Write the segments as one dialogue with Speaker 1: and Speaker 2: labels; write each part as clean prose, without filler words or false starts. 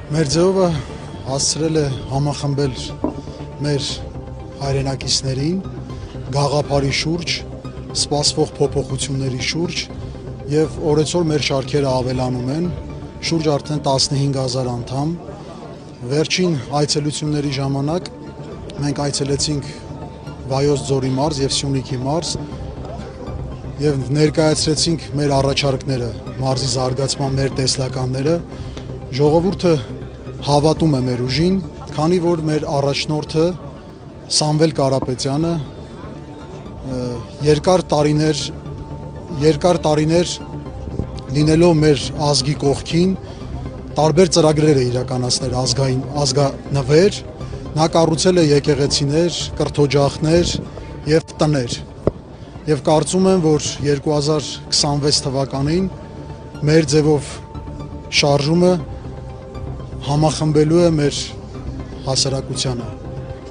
Speaker 1: Մեր ձևը հասցրել է համախմբել մեր հայրենակիցներին գաղափարի շուրջ, սպասվող փոփոխությունների շուրջ եւ օրեցօր մեր շարքերը ավելանում են, շուրջ արդեն 15000 անդամ։ Վերջին այցելությունների ժամանակ մենք այցելեցինք Վայոց ձորի մարզ եւ Սյունիքի մարզ եւ ներկայացրեցինք մեր առաջարկները, մարզի զարգացման մեր տեսլականները։ Ժողովուրդը հավատում է մեր ուժին, քանի որ մեր առաջնորդը Սամվել Կարապետյանը երկար տարիներ լինելով մեր ազգի կողքին տարբեր ծրագրեր է իրականացնել ազգանվեր, նա կառուցել է եկեղեցիներ, կրթօջախներ եւ տներ։ Եվ կարծում եմ, որ 2026 թվականին մեր ձևով շարժումը համախմբելու է մեր հասարակությանը։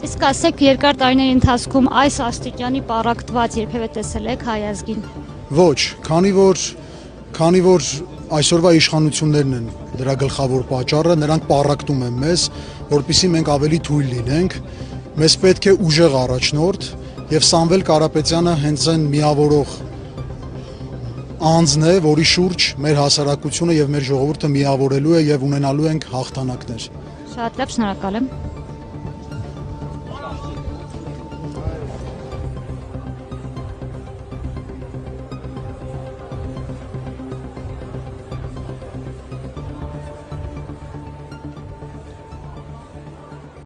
Speaker 2: Իսկ ասեք, երկար տարիների ընթացքում այս աստիճանի պառակտված երբևէ տեսել եք հայ ազգին։
Speaker 1: Ոչ, քանի որ այսօրվա իշխանություններն են դրա գլխավոր պատճառը, նրանք պառակտում են մեզ, որպեսզի մենք ավելի թույլ լինենք, մեզ պետք է ուժեղ առաջնորդ եւ Սամվել Կարապետյանը հենց այն միավորող անձն է, որի շուրջ մեր հասարակությունը եւ մեր ժողովուրդը միավորելու է եւ ունենալու ենք հաղթանակներ։
Speaker 2: Շատ լավ, շնորհակալ եմ։